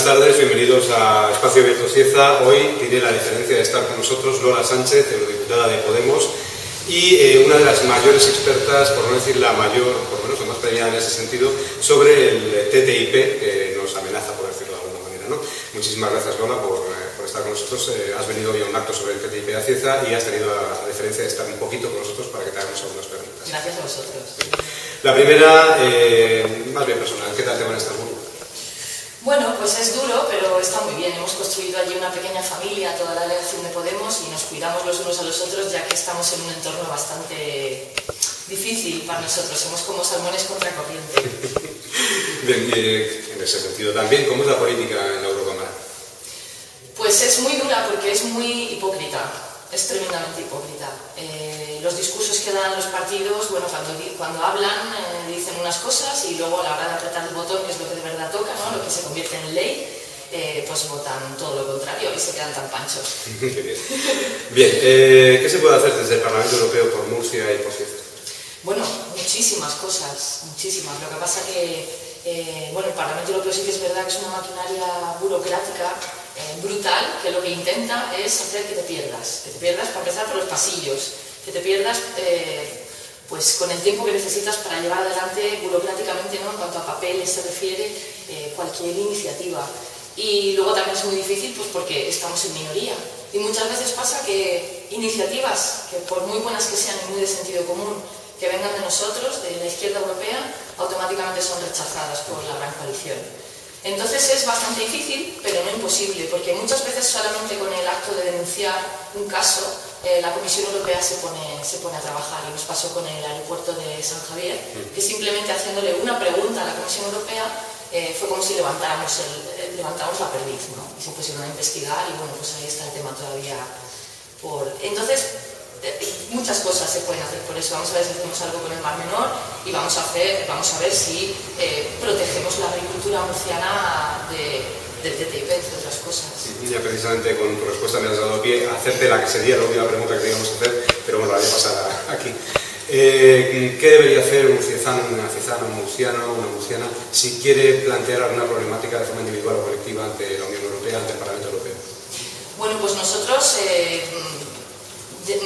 buenas tardes, bienvenidos a Espacio Abierto Cieza. Hoy tiene la diferencia de estar con nosotros Lola Sánchez, eurodiputada de Podemos, y una de las mayores expertas, por no decir la mayor, por lo menos la más premiada en ese sentido, sobre el TTIP, que nos amenaza, por decirlo de alguna manera, ¿no? Muchísimas gracias, Lola, por estar con nosotros. Has venido hoy a un acto sobre el TTIP a Cieza y has tenido la deferencia de estar un poquito con nosotros para que te hagamos algunas preguntas. Gracias a vosotros. La primera, más bien personal, ¿qué tal te va en Estambul? Bueno, pues es duro, pero está muy bien. Hemos construido allí una pequeña familia, toda la delegación de Podemos, y nos cuidamos los unos a los otros, ya que estamos en un entorno bastante difícil para nosotros. Somos como salmones contra corriente. Bien, en ese sentido también, ¿cómo es la política en la Eurocámara? Pues es muy dura porque es muy hipócrita. Es tremendamente hipócrita. Los discursos que dan los partidos, bueno, cuando hablan dicen unas cosas y luego a la hora de apretar el botón, que es lo que de verdad toca, ¿no? Lo que se convierte en ley, pues votan todo lo contrario y se quedan tan panchos. Bien, ¿qué se puede hacer desde el Parlamento Europeo por Murcia y por Cieza? Bueno, muchísimas cosas, muchísimas. Lo que pasa que, bueno, el Parlamento Europeo sí que es verdad que es una maquinaria burocrática brutal, que lo que intenta es hacer que te pierdas para empezar por los pasillos, que te pierdas pues con el tiempo que necesitas para llevar adelante burocráticamente, ¿no? En cuanto a papeles se refiere, cualquier iniciativa. Y luego también es muy difícil pues porque estamos en minoría y muchas veces pasa que iniciativas, que por muy buenas que sean y muy de sentido común, que vengan de nosotros, de la izquierda europea, automáticamente son rechazadas por la gran coalición. Entonces es bastante difícil, pero no imposible, porque muchas veces solamente con el acto de denunciar un caso, la Comisión Europea se pone a trabajar, y nos pasó con el aeropuerto de San Javier, que simplemente haciéndole una pregunta a la Comisión Europea fue como si levantáramos la perdiz, ¿no? Y se pusieron a investigar y bueno, pues ahí está el tema todavía por... Entonces, muchas cosas se pueden hacer por eso. Vamos a ver si hacemos algo con el Mar Menor y vamos a ver si protegemos la agricultura murciana del TTIP, entre otras cosas. Ya precisamente con tu respuesta me has dado pie a hacerte la que sería la última pregunta que te íbamos a hacer, pero bueno, la voy a pasar aquí. ¿Qué debería hacer un ciezano, una ciezana, un murciano, una murciana, si quiere plantear alguna problemática de forma individual o colectiva ante la Unión Europea, ante el Parlamento Europeo? Bueno, pues nosotros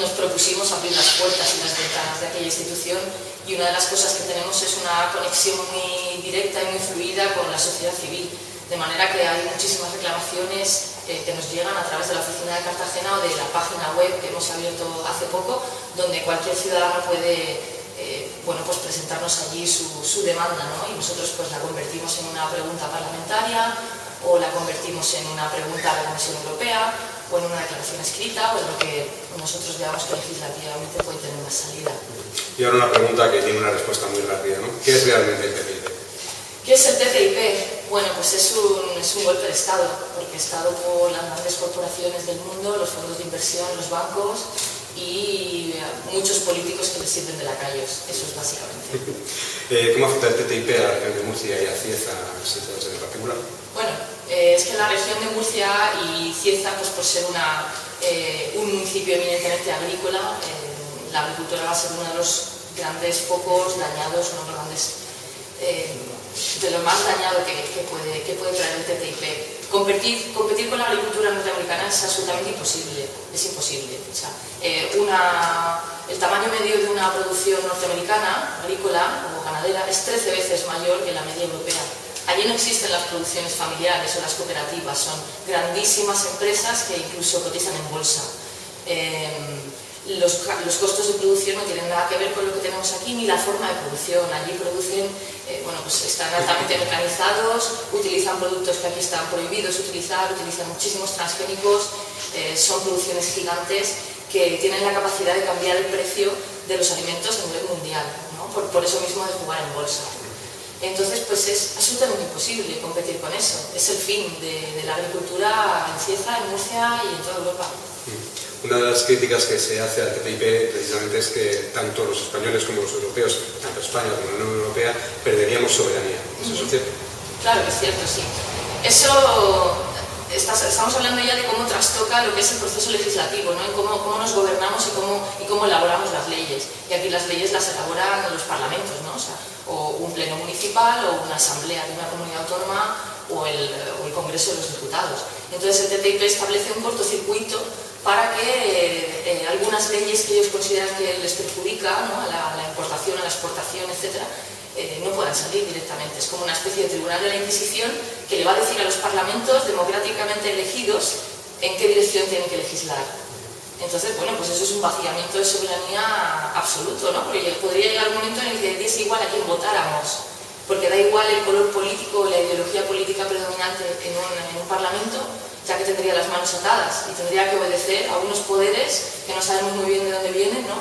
nos propusimos abrir las puertas y las ventanas de aquella institución, y una de las cosas que tenemos es una conexión muy directa y muy fluida con la sociedad civil, de manera que hay muchísimas reclamaciones que nos llegan a través de la oficina de Cartagena o de la página web que hemos abierto hace poco, donde cualquier ciudadano puede bueno, pues presentarnos allí su demanda, ¿no? Y nosotros pues la convertimos en una pregunta parlamentaria, o la convertimos en una pregunta a la Comisión Europea, o en una declaración escrita, o en lo que nosotros veamos que legislativamente puede tener una salida. Y ahora una pregunta que tiene una respuesta muy rápida, ¿no? ¿Qué es realmente el TTIP? ¿Qué es el TTIP? Bueno, pues es un golpe de Estado, porque Estado por las grandes corporaciones del mundo, los fondos de inversión, los bancos y muchos políticos que les sirven de lacayos. Eso es básicamente. ¿Cómo afecta el TTIP a la región de Murcia y a Cieza en particular? Bueno, es que la región de Murcia y Cieza, pues por ser un municipio eminentemente agrícola, la agricultura va a ser uno de los grandes focos dañados, uno de los grandes, de lo más dañado que puede traer el TTIP. Competir con la agricultura norteamericana es absolutamente imposible, es imposible. O sea, el tamaño medio de una producción norteamericana, agrícola o ganadera, es 13 veces mayor que la media europea. Allí no existen las producciones familiares o las cooperativas, son grandísimas empresas que incluso cotizan en bolsa. Los costos de producción no tienen nada que ver con lo que tenemos aquí, ni la forma de producción. Allí producen, bueno, pues están altamente mecanizados, utilizan productos que aquí están prohibidos utilizan muchísimos transgénicos, son producciones gigantes que tienen la capacidad de cambiar el precio de los alimentos a nivel mundial, ¿no? Por eso mismo de jugar en bolsa. Entonces, pues es absolutamente imposible competir con eso. Es el fin de la agricultura en Cieza, en Murcia y en toda Europa. Una de las críticas que se hace al TTIP precisamente es que tanto los españoles como los europeos, tanto España como la Unión Europea, perderíamos soberanía. ¿Eso es cierto? Claro que es cierto, sí. Eso, estamos hablando ya de cómo trastoca lo que es el proceso legislativo, ¿no? En cómo nos gobernamos y cómo elaboramos las leyes. Y aquí las leyes las elaboran los parlamentos, ¿no? O sea, o un pleno municipal o una asamblea de una comunidad autónoma o el Congreso de los Diputados. Entonces el TTIP establece un cortocircuito para que algunas leyes que ellos consideran que les perjudican, ¿no?, a la importación, a la exportación, etcétera, no puedan salir directamente. Es como una especie de tribunal de la Inquisición que le va a decir a los parlamentos democráticamente elegidos en qué dirección tienen que legislar. Entonces, bueno, pues eso es un vaciamiento de soberanía absoluto, ¿no? Porque podría llegar un momento en el que diese igual a quién votáramos, porque da igual el color político o la ideología política predominante en un parlamento, ya que tendría las manos atadas y tendría que obedecer a unos poderes que no sabemos muy bien de dónde vienen, ¿no?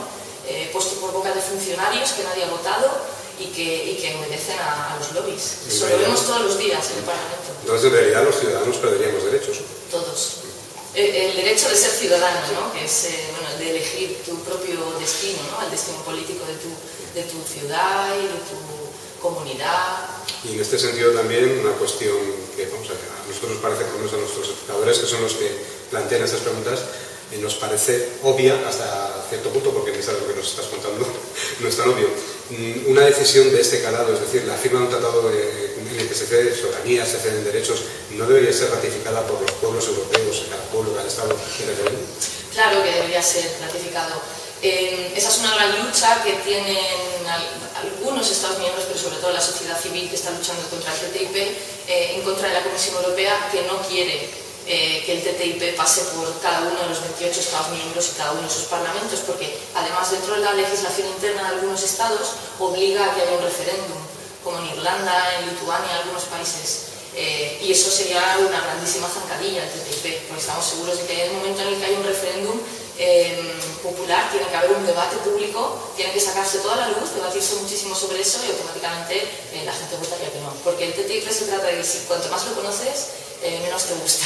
Puestos por boca de funcionarios que nadie ha votado y que obedecen a los lobbies. Eso lo vemos todos los días en el Parlamento. Entonces, en realidad, los ciudadanos perderíamos derechos. Todos. El derecho de ser ciudadano, ¿no?, que es bueno, el de elegir tu propio destino, ¿no?, el destino político de tu ciudad y de tu comunidad. Y en este sentido también una cuestión que a nosotros nos parece, por lo menos a nuestros espectadores, que son los que plantean estas preguntas, nos parece obvia hasta cierto punto, porque quizás lo que nos estás contando no es tan obvio. Una decisión de este calado, es decir, la firma de un tratado en el que se cede soberanía, se ceden derechos, ¿no debería ser ratificada por los pueblos europeos, cada pueblo, cada estado que referéndum? Claro que debería ser ratificado. Esa es una gran lucha que tienen algunos Estados miembros, pero sobre todo la sociedad civil que está luchando contra el TTIP, en contra de la Comisión Europea, que no quiere que el TTIP pase por cada uno de los 28 Estados miembros y cada uno de sus parlamentos, porque además dentro de la legislación interna de algunos estados obliga a que haya un referéndum, como en Irlanda, en Lituania, en algunos países. Y eso sería una grandísima zancadilla el TTIP, porque estamos seguros de que en el momento en el que hay un referéndum popular tiene que haber un debate público, tiene que sacarse toda la luz, debatirse muchísimo sobre eso y automáticamente la gente votaría que no. Porque el TTIP se trata de que cuanto más lo conoces, menos te gusta.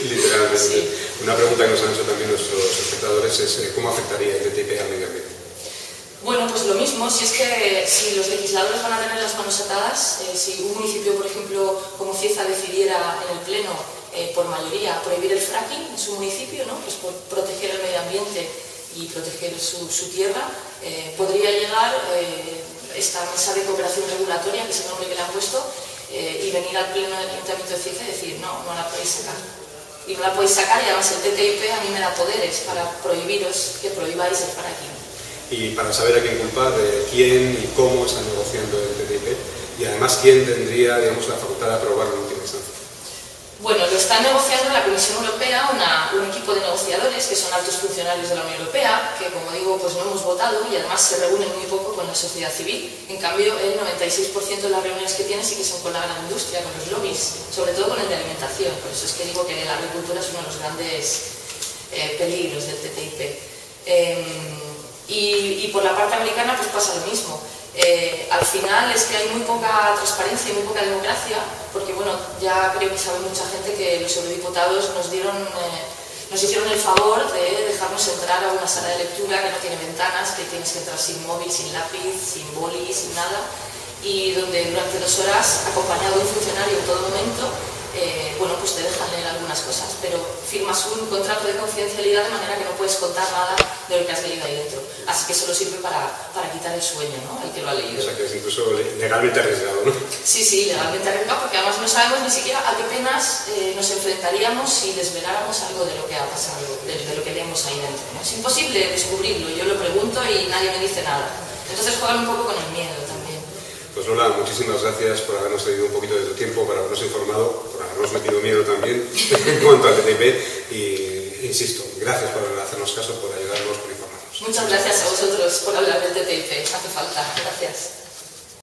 Literalmente. Sí. Una pregunta que nos han hecho también nuestros espectadores es ¿cómo afectaría el TTIP al medio ambiente? Bueno, pues lo mismo, si los legisladores van a tener las manos atadas, si un municipio, por ejemplo, como Cieza decidiera en el Pleno, por mayoría, prohibir el fracking en su municipio, ¿no?, pues por proteger el medio ambiente y proteger su tierra, podría llegar esta mesa de cooperación regulatoria, que es el nombre que le han puesto, y venir al Pleno del Ayuntamiento de Cieza y decir, no la podéis sacar. Y no la podéis sacar, y además el TTIP a mí me da poderes para prohibiros que prohibáis el fracking. Y para saber a quién culpar, quién y cómo están negociando el TTIP, y además quién tendría, digamos, la facultad de aprobarlo en última instancia. Bueno, lo está negociando la Comisión Europea, un equipo de negociadores que son altos funcionarios de la Unión Europea, que, como digo, pues no hemos votado y además se reúnen muy poco con la sociedad civil. En cambio, el 96% de las reuniones que tienen sí que son con la gran industria, con los lobbies, sobre todo con el de alimentación. Por eso es que digo que la agricultura es uno de los grandes peligros del TTIP. Y por la parte americana pues pasa lo mismo. Al final es que hay muy poca transparencia y muy poca democracia, porque bueno, ya creo que sabe mucha gente que los eurodiputados nos hicieron el favor de dejarnos entrar a una sala de lectura que no tiene ventanas, que tienes que entrar sin móvil, sin lápiz, sin boli, sin nada, y donde durante 2 horas, acompañado de un funcionario en todo momento, bueno, pues te dejan leer algunas cosas, pero firmas un contrato de confidencialidad de manera que no puedes contar nada de lo que has leído ahí dentro. Así que solo sirve para quitar el sueño, ¿no?, al que lo ha leído. O sea, que es incluso legalmente arriesgado, ¿no? Sí, legalmente arriesgado, porque además no sabemos ni siquiera a qué penas nos enfrentaríamos si desveláramos algo de lo que ha pasado, de lo que leemos ahí dentro, ¿no? Es imposible descubrirlo, yo lo pregunto y nadie me dice nada. Entonces juegan un poco con el miedo también. Pues Lola, muchísimas gracias por habernos cedido un poquito de tu tiempo, por habernos informado, por habernos metido miedo también en cuanto al TTIP y, insisto, gracias por hacernos caso, por ayudarnos, por informarnos. Muchas gracias a vosotros por hablar del TTIP, hace falta. Gracias.